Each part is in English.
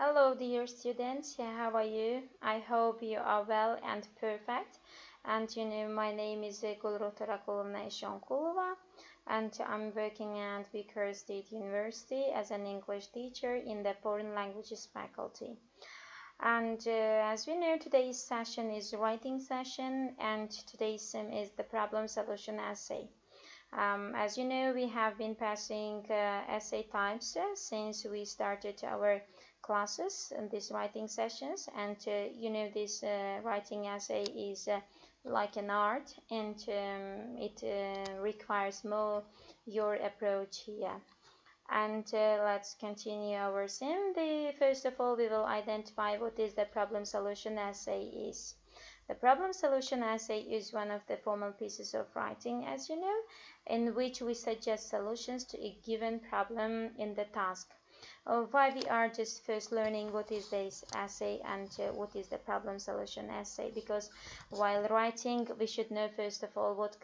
Hello, dear students. How are you? I hope you are well and perfect. And my name is Eshonqulova, and I'm working at Buxoro State University as an English teacher in the foreign languages faculty. And as we know, today's session is writing session, and today's sim is the problem solution essay. As you know, we have been passing essay types since we started our classes and these writing sessions, and this writing essay is like an art, and it requires more your approach here. And let's continue our sim. First of all, we will identify what is the problem solution essay is. The problem solution essay is one of the formal pieces of writing, as you know, in which we suggest solutions to a given problem in the task. Why we are just first learning what is this essay and what is the problem solution essay, because while writing we should know first of all what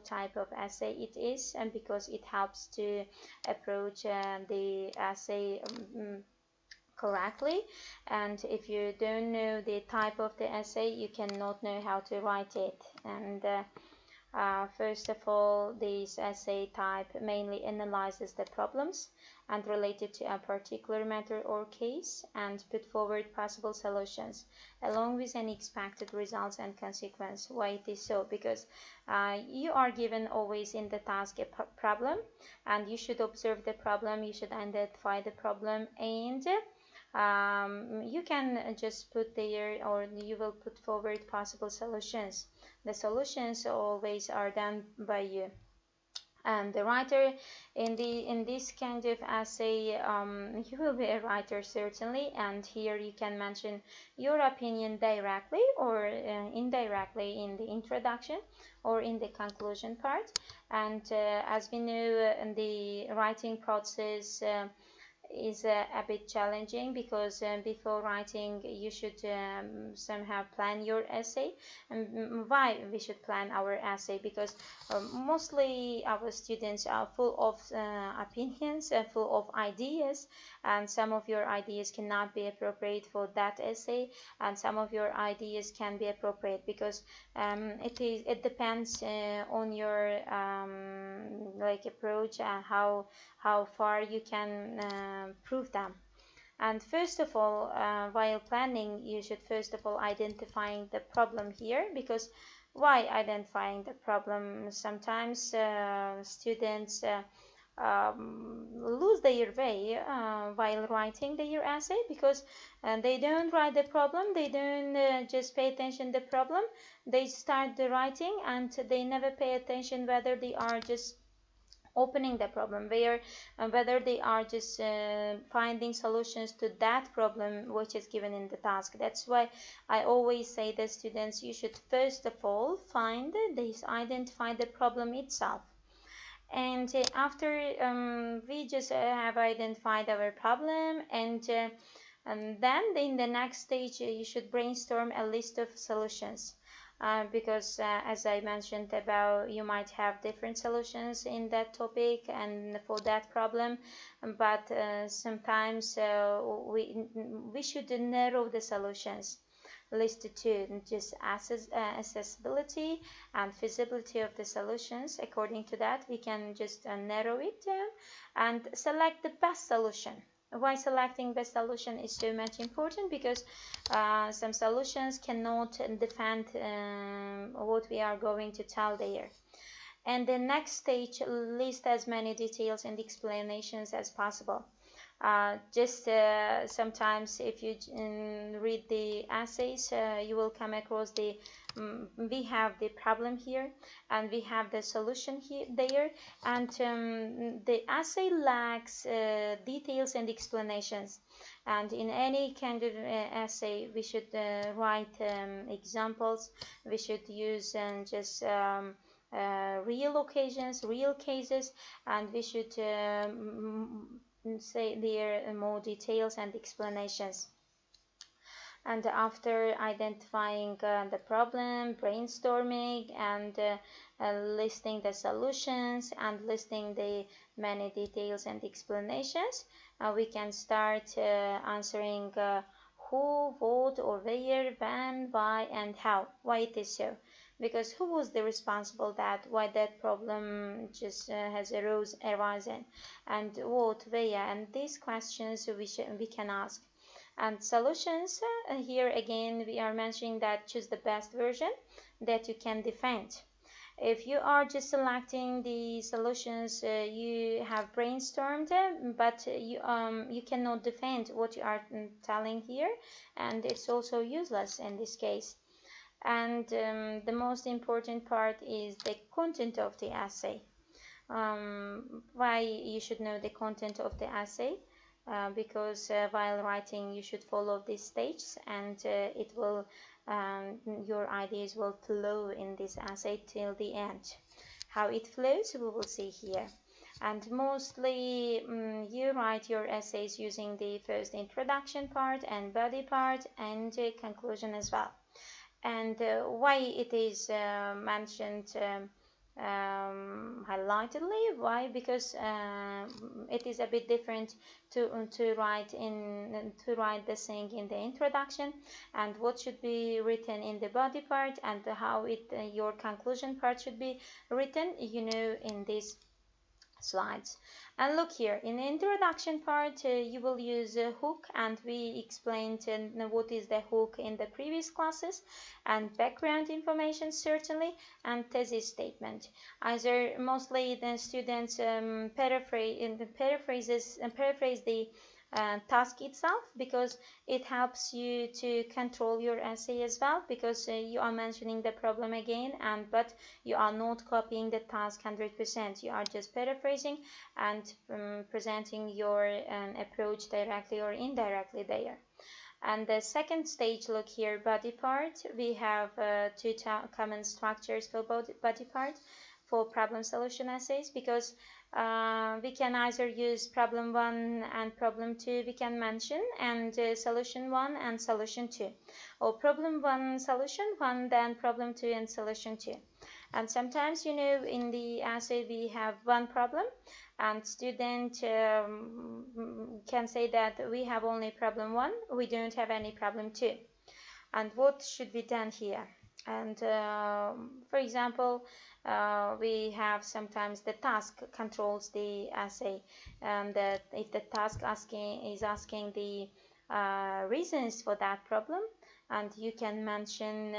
type of essay it is, and because it helps to approach the essay correctly. And if you don't know the type of the essay, you cannot know how to write it. And first of all, this essay type mainly analyzes the problems and related to a particular matter or case, and put forward possible solutions along with any expected results and consequence. Why it is so? Because you are given always in the task a problem, and you should observe the problem, you should identify the problem, and you can just put there, or you will put forward possible solutions. The solutions always are done by you. And the writer in this kind of essay, you will be a writer certainly, and here you can mention your opinion directly or indirectly in the introduction or in the conclusion part. And as we know, the writing process is a bit challenging, because before writing you should somehow plan your essay. And why we should plan our essay? Because mostly our students are full of opinions and full of ideas, and some of your ideas cannot be appropriate for that essay, and some of your ideas can be appropriate, because it depends on your approach and how far you can prove them. And first of all, while planning, you should first of all identifying the problem here. Because why identifying the problem? Sometimes students lose their way while writing their essay, because they don't write the problem, they don't just pay attention to the problem, they start the writing and they never pay attention whether they are just opening the problem, whether they are just finding solutions to that problem which is given in the task. That's why I always say that students, you should first of all identify the problem itself. And after we just have identified our problem, and then in the next stage you should brainstorm a list of solutions. Because as I mentioned about, you might have different solutions in that topic and for that problem, but sometimes we should narrow the solutions listed to just accessibility and feasibility of the solutions. According to that, we can just narrow it down and select the best solution. Why selecting best solution is so much important? Because some solutions cannot defend what we are going to tell there. And the next stage, list as many details and explanations as possible. Sometimes if you read the essays, you will come across we have the problem here and we have the solution there, and the essay lacks details and explanations. And in any kind of essay, we should write examples, we should use just real occasions, real cases, and we should say there more details and explanations. And after identifying the problem, brainstorming, and listing the solutions and listing the many details and explanations, we can start answering who, what, or where, when, why, and how. Why it is so? Because who was the responsible that why that problem just has arisen, and what, where, and these questions we can ask. And solutions, here again we are mentioning that choose the best version that you can defend. If you are just selecting the solutions you have brainstormed, but you cannot defend what you are telling here, and it's also useless in this case. And the most important part is the content of the essay. Why you should know the content of the essay? Because while writing you should follow these stages, and it will your ideas will flow in this essay till the end. How it flows we will see here. And mostly you write your essays using the first introduction part and body part and conclusion as well. And why it is mentioned highlightedly? Why? Because it is a bit different to write the thing in the introduction, and what should be written in the body part, and how your conclusion part should be written, in these slides. And look here, in the introduction part you will use a hook, and we explained what is the hook in the previous classes, and background information certainly, and thesis statement. Either mostly the students paraphrase the task itself, because it helps you to control your essay as well, because you are mentioning the problem again, but you are not copying the task 100%. You are just paraphrasing and presenting your approach directly or indirectly there. And the second stage, look here, body part. We have two common structures for body part for problem solution essays, because we can either use problem 1 and problem 2 we can mention, and solution 1 and solution 2, or problem 1 solution 1 then problem 2 and solution 2. And sometimes in the essay we have one problem, and student can say that we have only problem 1, we don't have any problem 2, and what should be done here? And for example, we have sometimes the task controls the essay, and that if the task is asking the reasons for that problem, and you can mention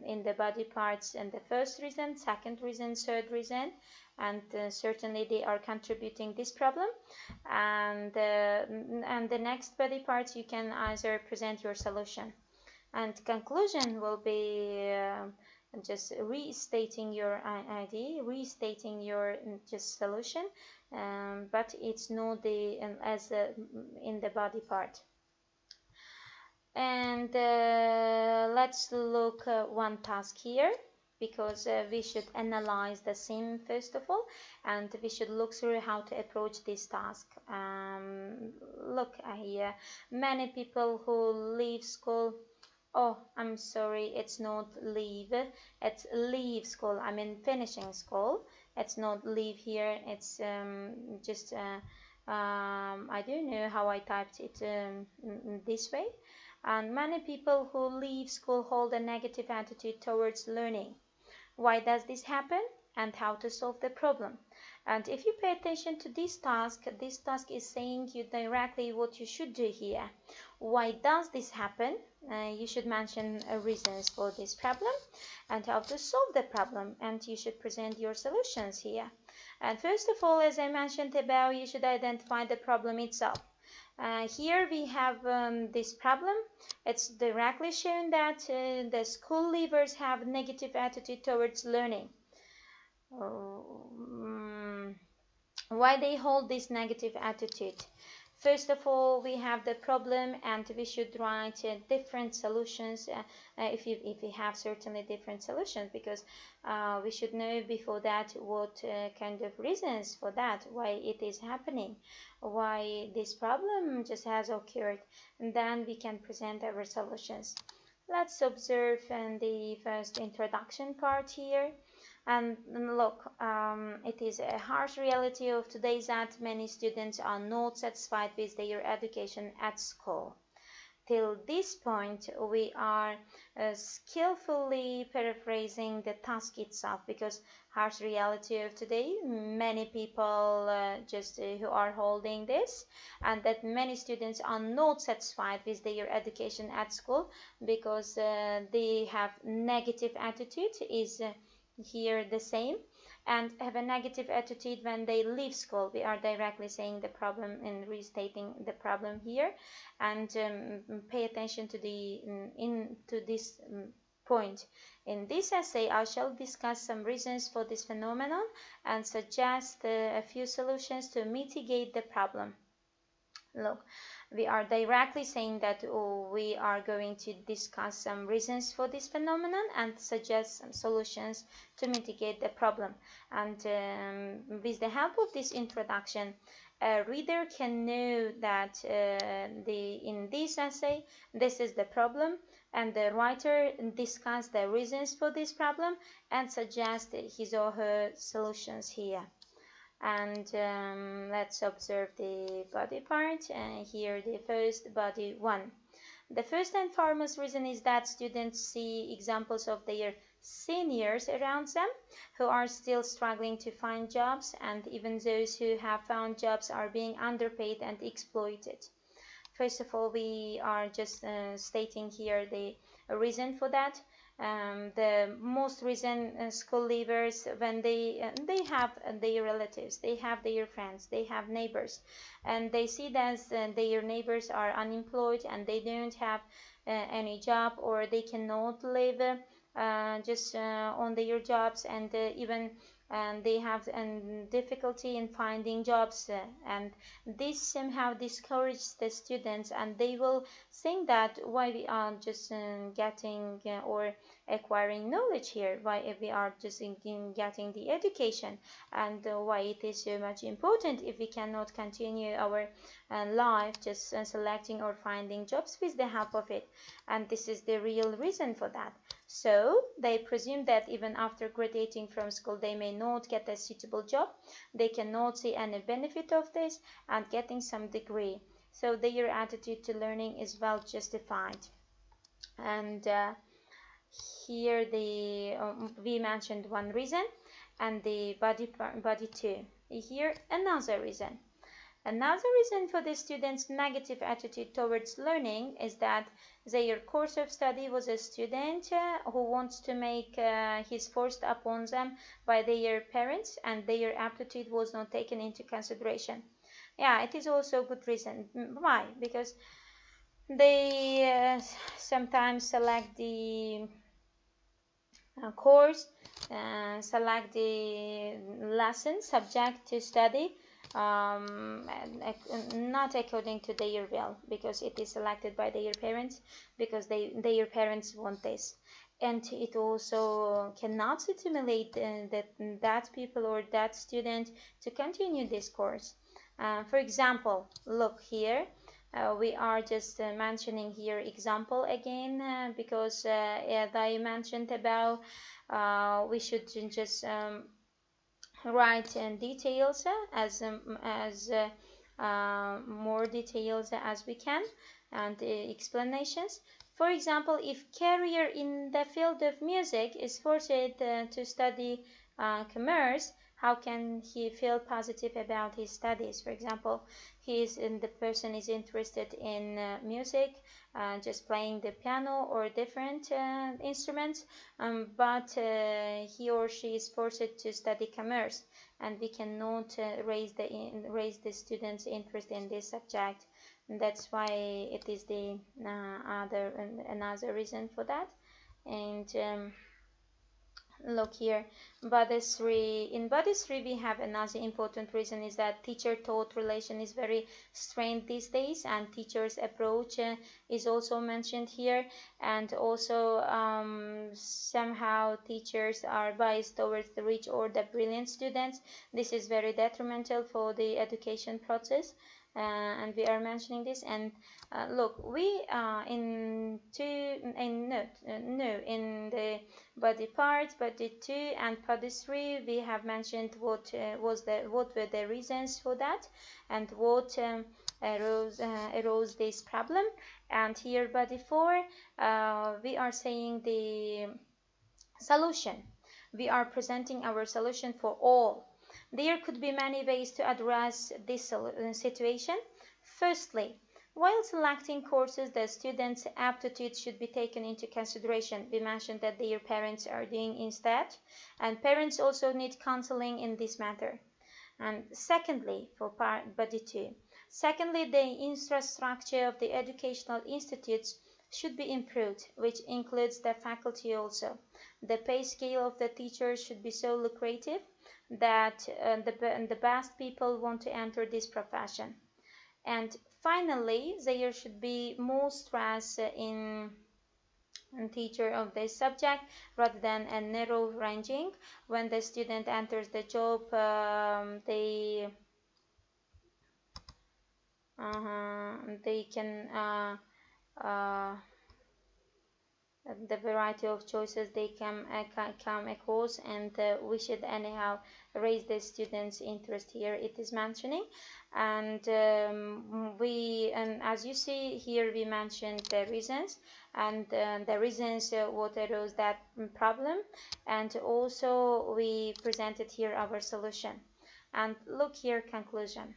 in the body parts and the first reason, second reason, third reason, and certainly they are contributing this problem. And the next body parts you can either present your solution, and conclusion will be just restating your idea, restating your just solution, but it's not the as in the body part. And let's look one task here, because we should analyze the theme first of all, and we should look through how to approach this task. Look here, many people who leave school. Oh, I'm sorry, it's not leave, it's leave school. I mean finishing school. It's not leave here, it's just I don't know how I typed it this way. And many people who leave school hold a negative attitude towards learning. Why does this happen, and how to solve the problem? And if you pay attention to this task is saying you directly what you should do here. Why does this happen? You should mention reasons for this problem and how to solve the problem, and you should present your solutions here. And first of all, as I mentioned above, you should identify the problem itself. Here we have this problem. It's directly shown that the school leavers have negative attitude towards learning. Why they hold this negative attitude? First of all, we have the problem, and we should write different solutions if we have certainly different solutions, because we should know before that what kind of reasons for that, why it is happening, why this problem just has occurred, and then we can present our solutions. Let's observe in the first introduction part here. And look, it is a harsh reality of today that many students are not satisfied with their education at school. Till this point, we are skillfully paraphrasing the task itself, because harsh reality of today, many people who are holding this, and that many students are not satisfied with their education at school because they have negative attitude is here the same, and have a negative attitude when they leave school. We are directly saying the problem and restating the problem here, and pay attention to the into this point. In this essay, I shall discuss some reasons for this phenomenon and suggest a few solutions to mitigate the problem. Look, we are directly saying that we are going to discuss some reasons for this phenomenon and suggest some solutions to mitigate the problem. And with the help of this introduction, a reader can know that in this essay, this is the problem, and the writer discuss the reasons for this problem and suggest his or her solutions here. And let's observe the body part, and here the first body 1. The first and foremost reason is that students see examples of their seniors around them who are still struggling to find jobs, and even those who have found jobs are being underpaid and exploited. First of all, we are just stating here the reason for that. The most reason school leavers, when they have their relatives, they have their friends, they have neighbors, and they see that their neighbors are unemployed and they don't have any job, or they cannot live on their jobs, and even they have difficulty in finding jobs, and this somehow discourages the students, and they will think that why we are just getting or acquiring knowledge here, why we are just getting the education, and why it is so much important if we cannot continue our life just selecting or finding jobs with the help of it. And this is the real reason for that. So they presume that even after graduating from school, they may not get a suitable job, they cannot see any benefit of this and getting some degree. So their attitude to learning is well justified. And here we mentioned one reason, and the body 2. Here another reason. Another reason for the students' negative attitude towards learning is that their course of study was a student who wants to make his forced upon them by their parents, and their aptitude was not taken into consideration. Yeah, it is also a good reason. Why? Because they sometimes select the course, select the lesson subject to study not according to their will, because it is selected by their parents, because their parents want this, and it also cannot stimulate that people or that student to continue this course. For example, look here, we are just mentioning here example again, because as I mentioned about, we should just write in details as more details as we can, and explanations. For example, if career in the field of music is forced to study commerce, how can he feel positive about his studies? For example, the person is interested in music, just playing the piano or different instruments, but he or she is forced to study commerce, and we cannot raise the students' interest in this subject. And that's why it is the another reason for that. And look here, body 3. In body 3, we have another important reason is that teacher-taught relation is very strained these days, and teachers' approach is also mentioned here, and also somehow teachers are biased towards the rich or the brilliant students. This is very detrimental for the education process. and we are mentioning this. And look, we in the body part, body 2 and body 3, we have mentioned what were the reasons for that, and what arose this problem. And here body 4, we are saying the solution. We are presenting our solution for all. There could be many ways to address this situation. Firstly, while selecting courses, the students' aptitude should be taken into consideration. We mentioned that their parents are doing instead, and parents also need counseling in this matter. And secondly, for body 2, secondly, the infrastructure of the educational institutes should be improved, which includes the faculty also. The pay scale of the teachers should be so lucrative that the best people want to enter this profession. And finally, there should be more stress in teacher of this subject rather than a narrow ranging. When the student enters the job, they can the variety of choices they come across, and we should anyhow raise the students' interest here. It is mentioning, and as you see here, we mentioned the reasons, and the reasons what arose that problem, and also we presented here our solution. And look here, conclusion.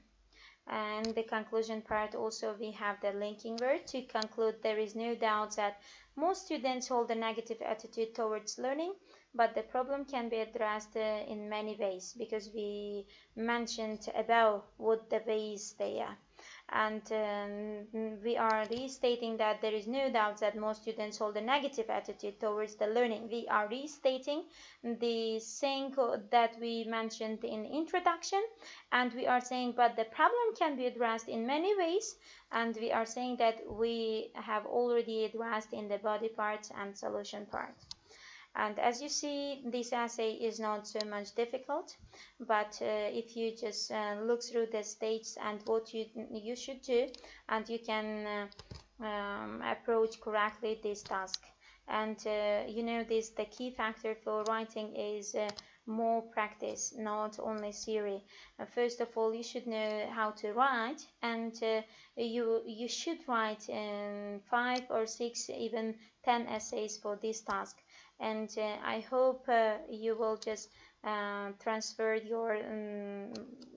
And the conclusion part also we have the linking word. To conclude, there is no doubt that most students hold a negative attitude towards learning, but the problem can be addressed in many ways, because we mentioned above what the ways they are. And we are restating that there is no doubt that most students hold a negative attitude towards the learning. We are restating the thing that we mentioned in introduction, and we are saying but the problem can be addressed in many ways, and we are saying that we have already addressed in the body parts and solution part. And as you see, this essay is not so much difficult, but if you just look through the stages and what you should do, and you can approach correctly this task. And you know this, the key factor for writing is more practice, not only theory. First of all, you should know how to write, and you should write 5 or 6, even 10 essays for this task. And I hope you will just transfer your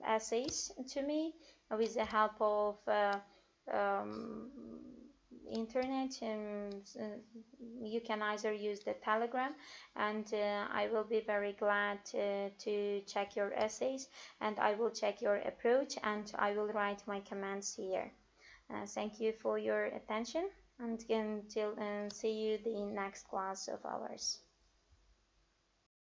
essays to me with the help of internet, and you can either use the Telegram, and I will be very glad to check your essays, and I will check your approach, and I will write my comments here. Thank you for your attention, and until see you the next class of ours.